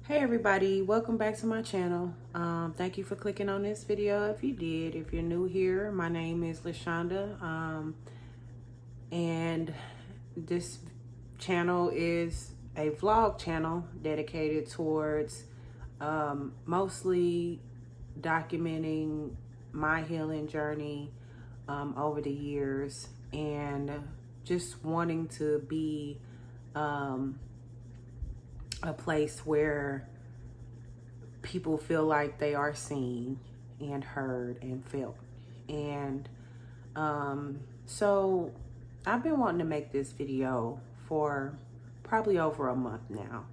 Hey everybody, welcome back to my channel. Thank you for clicking on this video. If you did, if you're new here, my name is LaShonda, and this channel is a vlog channel dedicated towards mostly documenting my healing journey over the years, and just wanting to be a place where people feel like they are seen and heard and felt. And so I've been wanting to make this video for probably over a month now.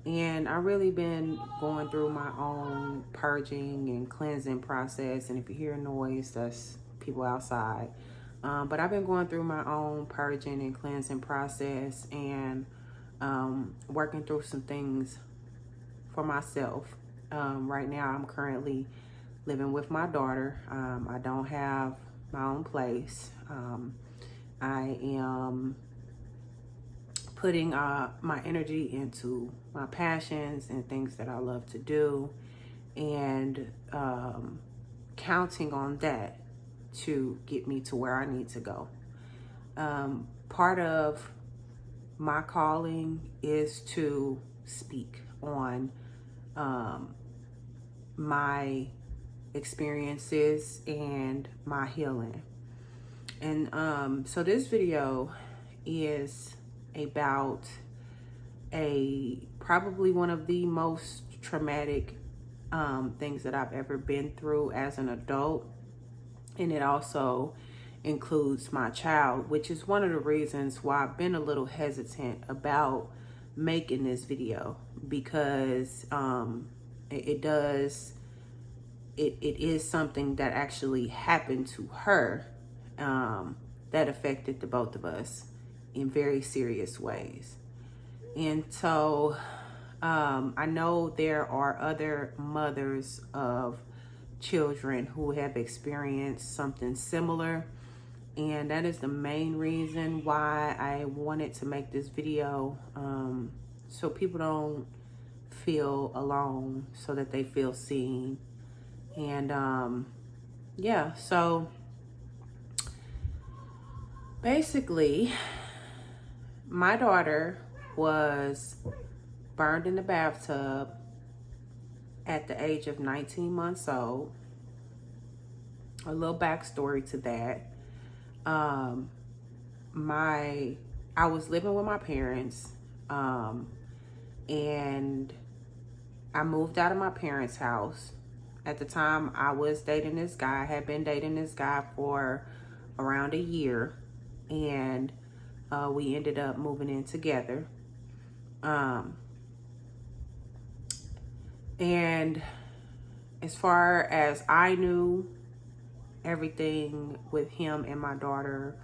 And I really been going through my own purging and cleansing process. And if you hear noise, that's people outside. But I've been going through my own purging and cleansing process, and working through some things for myself. Right now, I'm currently living with my daughter. I don't have my own place. I am putting my energy into my passions and things that I love to do, and counting on that to get me to where I need to go. Part of my calling is to speak on my experiences and my healing. And so this video is about probably one of the most traumatic things that I've ever been through as an adult. And it also includes my child, which is one of the reasons why I've been a little hesitant about making this video, because it is something that actually happened to her, that affected the both of us in very serious ways. And so I know there are other mothers of children who have experienced something similar, and that is the main reason why I wanted to make this video, so people don't feel alone, so that they feel seen. And yeah, so basically my daughter was burned in the bathtub at the age of 19 months old. A little backstory to that. I was living with my parents, and I moved out of my parents' house. At the time, I was dating this guy. I had been dating this guy for around a year, and we ended up moving in together. And as far as I knew, everything with him and my daughter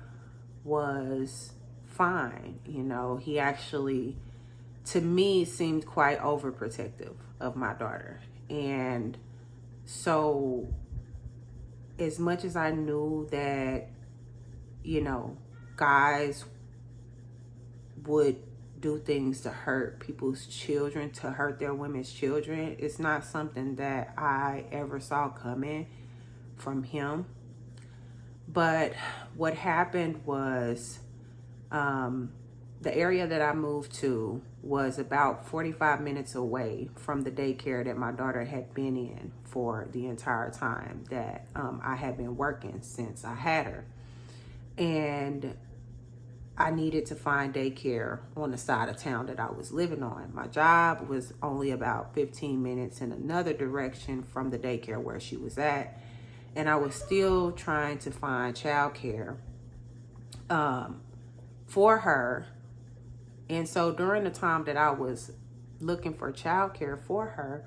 was fine. You know, he actually, to me, seemed quite overprotective of my daughter. And so as much as I knew that, you know, guys would do things to hurt people's children, to hurt their women's children, it's not something that I ever saw coming from him. But what happened was, the area that I moved to was about 45 minutes away from the daycare that my daughter had been in for the entire time that I had been working since I had her. And I needed to find daycare on the side of town that I was living on. My job was only about 15 minutes in another direction from the daycare where she was at. And I was still trying to find childcare for her. And so during the time that I was looking for childcare for her,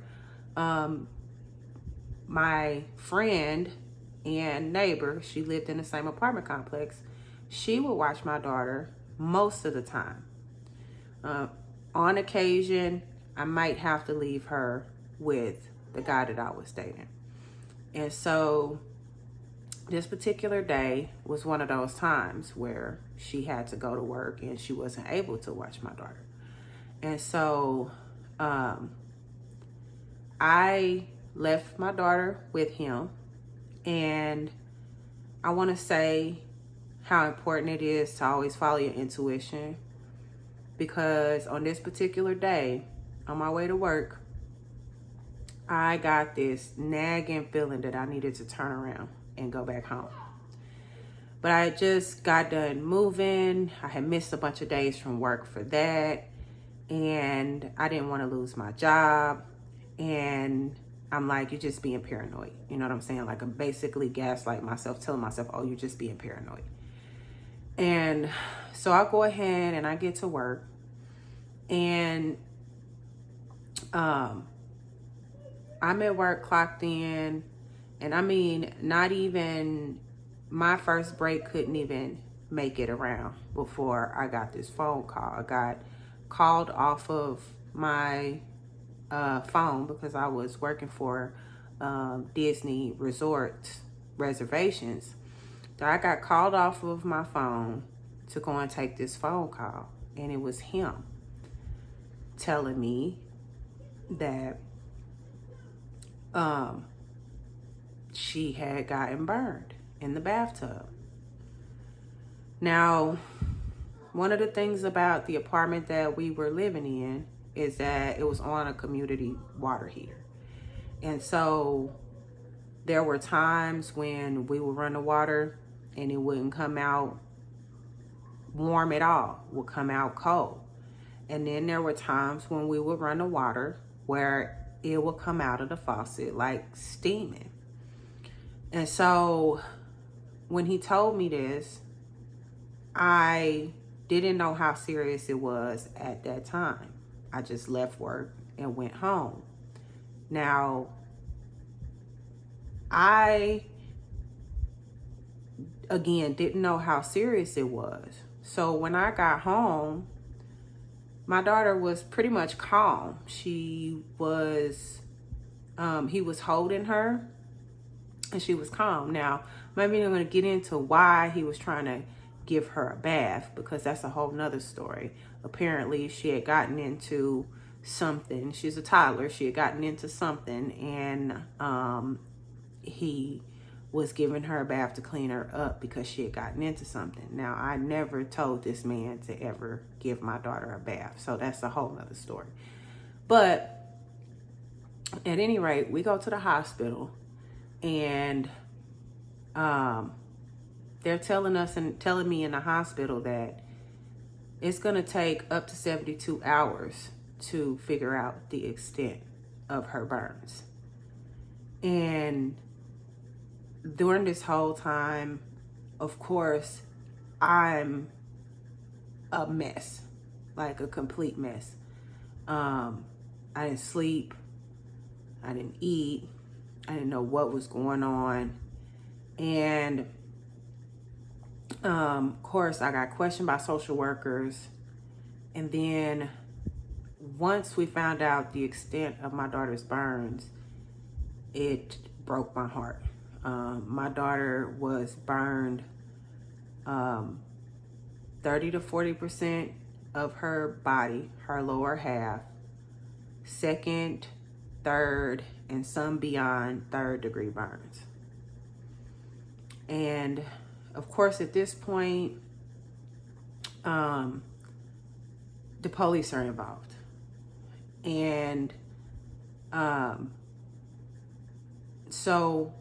my friend and neighbor, she lived in the same apartment complex, she would watch my daughter most of the time. On occasion, I might have to leave her with the guy that I was dating. And so this particular day was one of those times where she had to go to work and she wasn't able to watch my daughter. And so I left my daughter with him, and I want to say how important it is to always follow your intuition, because on this particular day, on my way to work, I got this nagging feeling that I needed to turn around and go back home. But I just got done moving. I had missed a bunch of days from work for that. And I didn't want to lose my job. And I'm like, you're just being paranoid. You know what I'm saying? Like, I'm basically gaslighting myself, telling myself, oh, you're just being paranoid. And so I go ahead and I get to work. And I'm at work, clocked in. And I mean, not even my first break couldn't even make it around before I got this phone call. I got called off of my phone because I was working for Disney Resort reservations. So I got called off of my phone to go and take this phone call. And it was him telling me that she had gotten burned in the bathtub. Now, one of the things about the apartment that we were living in is that it was on a community water heater. And so there were times when we would run the water and it wouldn't come out warm at all, it would come out cold. And then there were times when we would run the water where it would come out of the faucet like steaming. And so when he told me this, I didn't know how serious it was at that time. I just left work and went home. Now, I, again, didn't know how serious it was. So when I got home, my daughter was pretty much calm. She was, he was holding her and she was calm. Now, maybe I'm going to get into why he was trying to give her a bath, because that's a whole nother story. Apparently, she had gotten into something. She's a toddler. She had gotten into something, and he was giving her a bath to clean her up because she had gotten into something. Now, I never told this man to ever give my daughter a bath, so that's a whole nother story. But at any rate, we go to the hospital, and they're telling us and telling me in the hospital that it's going to take up to 72 hours to figure out the extent of her burns. And during this whole time, of course, I'm a mess, like a complete mess. I didn't sleep. I didn't eat. I didn't know what was going on. And of course, I got questioned by social workers. And then once we found out the extent of my daughter's burns, it broke my heart. My daughter was burned 30 to 40% of her body, her lower half, second, third, and some beyond third-degree burns. And of course, at this point, the police are involved. And so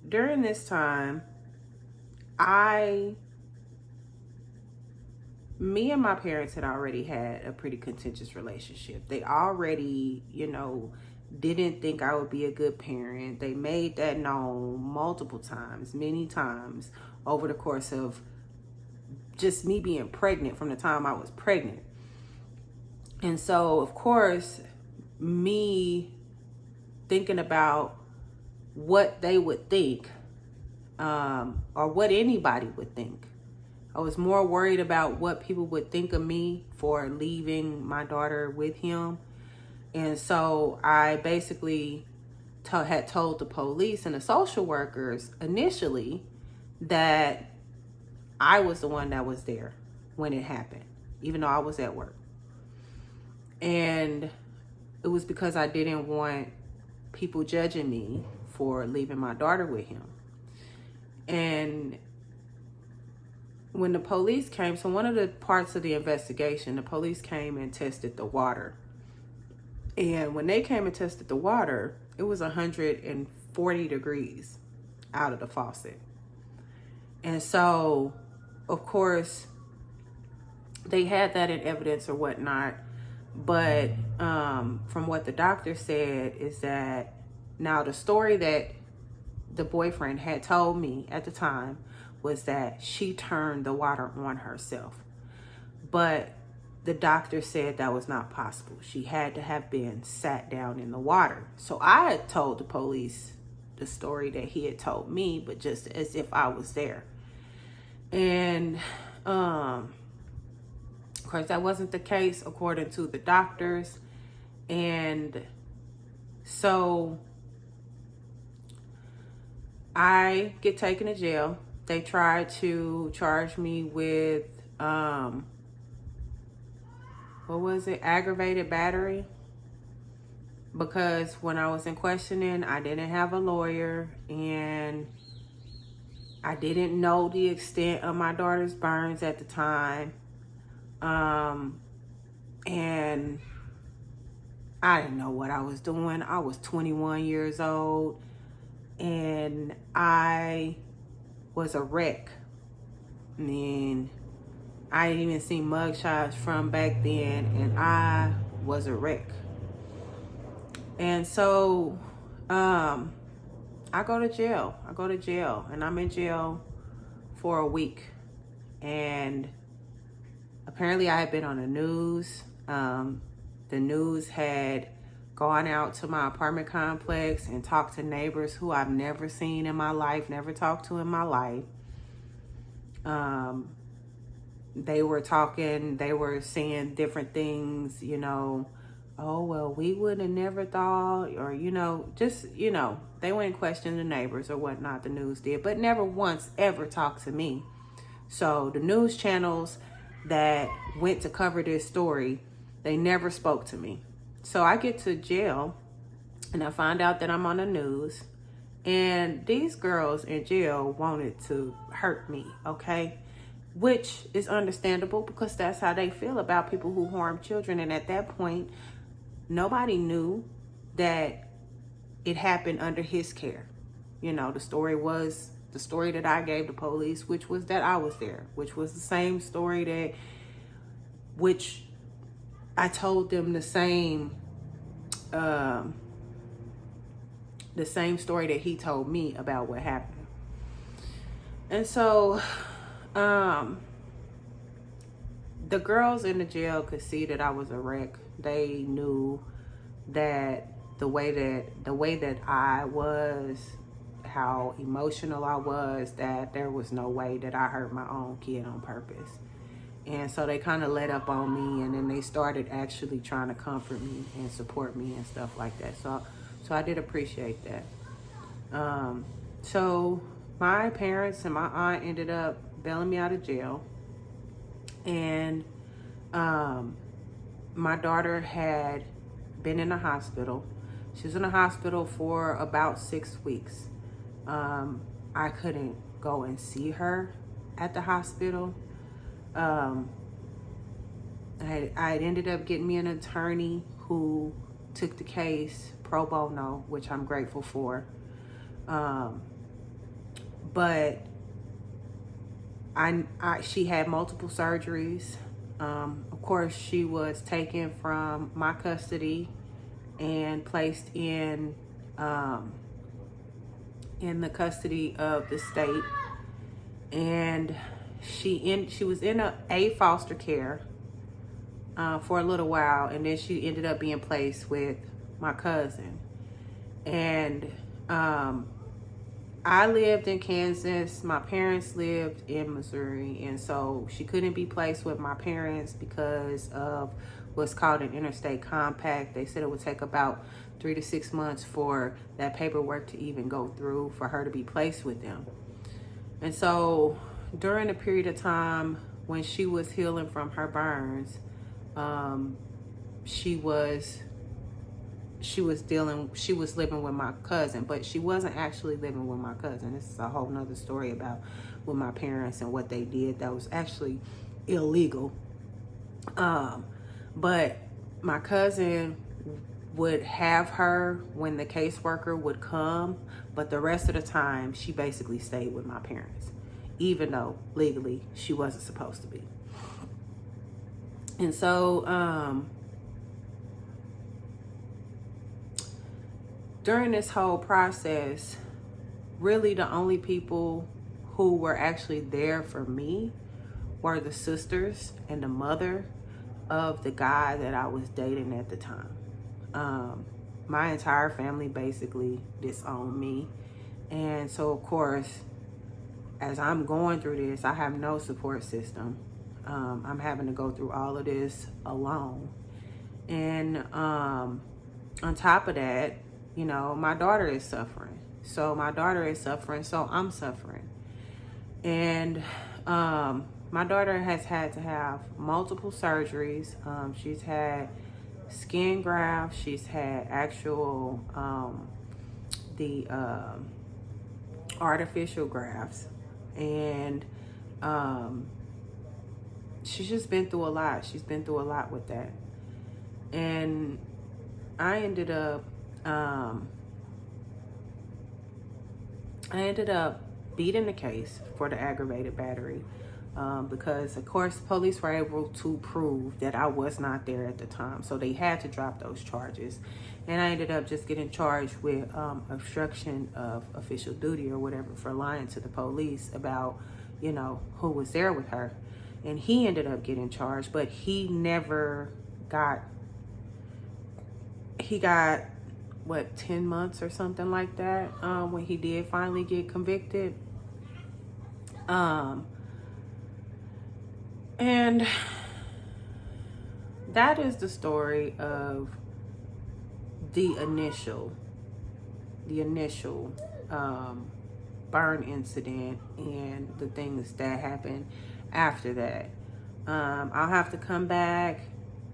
during this time, me and my parents had already had a pretty contentious relationship. They already, didn't think I would be a good parent. They made that known multiple times, many times over the course of just me being pregnant, from the time I was pregnant. And so, of course, me thinking about what they would think, or what anybody would think. I was more worried about what people would think of me for leaving my daughter with him. And so I basically had told the police and the social workers initially that I was the one that was there when it happened, even though I was at work. And it was because I didn't want people judging me for leaving my daughter with him. And when the police came, so one of the parts of the investigation, the police came and tested the water. And when they came and tested the water, it was 140 degrees out of the faucet. And so, of course, they had that in evidence or whatnot. But from what the doctor said is that now the story that the boyfriend had told me at the time was that she turned the water on herself. But the doctor said that was not possible. She had to have been sat down in the water. So I had told the police the story that he had told me, but just as if I was there. And of course, that wasn't the case according to the doctors. And so I get taken to jail. They tried to charge me with, aggravated battery. Because when I was in questioning, I didn't have a lawyer and I didn't know the extent of my daughter's burns at the time. And I didn't know what I was doing. I was 21 years old and I was a wreck. I mean, I didn't even see mugshots from back then and I was a wreck. And so, I go to jail. And I'm in jail for a week. And apparently I had been on the news. The news had gone out to my apartment complex and talked to neighbors who I've never seen in my life, never talked to in my life. They were saying different things, oh, well, we would have never thought, or, they wouldn't question the neighbors or whatnot, the news did, but never once ever talked to me. So the news channels that went to cover this story, they never spoke to me. So I get to jail and I find out that I'm on the news, and these girls in jail wanted to hurt me, okay? Which is understandable because that's how they feel about people who harm children. And at that point, nobody knew that it happened under his care. The story was the story that I gave the police, which was that I was there, which was the same story which I told them the same story that he told me about what happened. And so, the girls in the jail could see that I was a wreck. They knew that the way that I was, how emotional I was, that there was no way that I hurt my own kid on purpose. And so they kind of let up on me, and then they started actually trying to comfort me and support me and stuff like that. So I did appreciate that. So my parents and my aunt ended up bailing me out of jail. And my daughter had been in the hospital. She was in the hospital for about 6 weeks. I couldn't go and see her at the hospital. I ended up getting me an attorney who took the case pro bono, which I'm grateful for. But she had multiple surgeries. Of course, she was taken from my custody and placed in the custody of the state. And she was in a foster care for a little while, and then she ended up being placed with my cousin. And I lived in Kansas. My parents lived in Missouri, and so she couldn't be placed with my parents because of what's called an interstate compact. They said it would take about 3 to 6 months for that paperwork to even go through for her to be placed with them. And so during the period of time when she was healing from her burns, she was living with my cousin, but she wasn't actually living with my cousin. This is a whole nother story about with my parents and what they did that was actually illegal. But my cousin would have her when the caseworker would come, but the rest of the time she basically stayed with my parents, even though legally she wasn't supposed to be. And so during this whole process, really the only people who were actually there for me were the sisters and the mother of the guy that I was dating at the time. My entire family basically disowned me. And so, of course, as I'm going through this, I have no support system. I'm having to go through all of this alone. And on top of that, you know, my daughter is suffering. So I'm suffering. And my daughter has had to have multiple surgeries. She's had skin grafts. She's had actual the artificial grafts, and she's just been through a lot. She's been through a lot with that. And I ended up beating the case for the aggravated battery because, of course, police were able to prove that I was not there at the time. So they had to drop those charges. And I ended up just getting charged with obstruction of official duty or whatever for lying to the police about, you know, who was there with her. And he ended up getting charged, but he never got, he got, what, 10 months or something like that when he did finally get convicted. And that is the story of the initial burn incident and the things that happened after that. I'll have to come back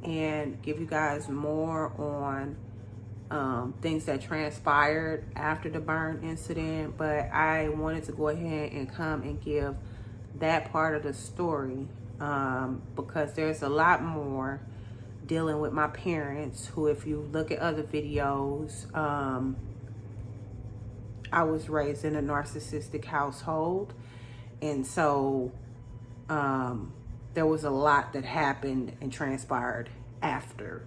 and give you guys more on things that transpired after the burn incident, but I wanted to go ahead and come and give that part of the story because there's a lot more dealing with my parents who, if you look at other videos, I was raised in a narcissistic household, and so there was a lot that happened and transpired after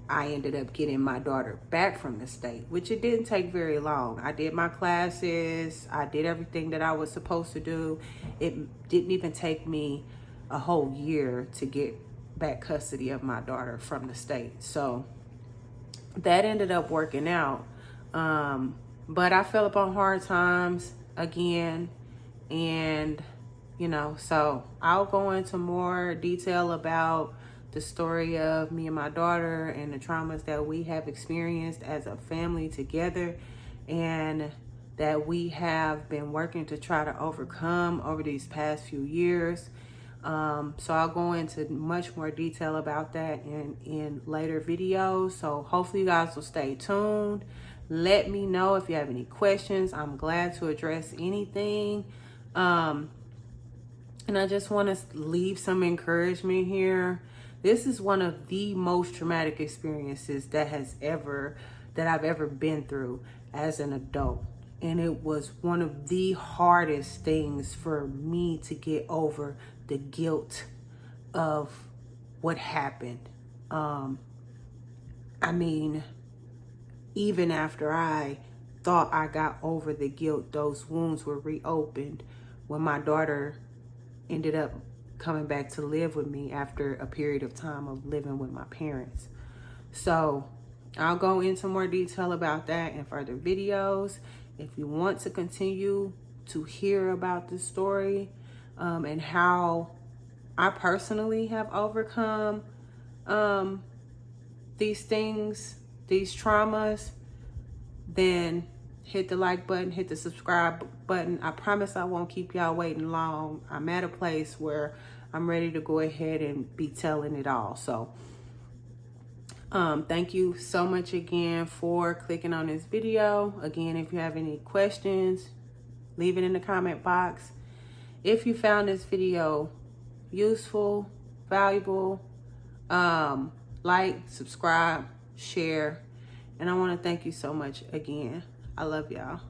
I ended up getting my daughter back from the state, which it didn't take very long. I did my classes. I did everything that I was supposed to do. It didn't even take me a whole year to get back custody of my daughter from the state. So that ended up working out. But I fell upon hard times again. And, you know, so I'll go into more detail about the story of me and my daughter and the traumas that we have experienced as a family together and that we have been working to try to overcome over these past few years. So I'll go into much more detail about that in later videos. So hopefully you guys will stay tuned. Let me know if you have any questions. I'm glad to address anything. And I just want to leave some encouragement here. This is one of the most traumatic experiences that I've ever been through as an adult. And it was one of the hardest things for me to get over the guilt of what happened. I mean, even after I thought I got over the guilt, those wounds were reopened when my daughter ended up coming back to live with me after a period of time of living with my parents. So I'll go into more detail about that in further videos. If you want to continue to hear about this story and how I personally have overcome these things, these traumas, then hit the like button, hit the subscribe button. I promise I won't keep y'all waiting long. I'm at a place where I'm ready to go ahead and be telling it all. So Thank you so much again for clicking on this video. Again, if you have any questions, leave it in the comment box. If you found this video useful, valuable, like, subscribe, share, and I want to thank you so much again. I love y'all.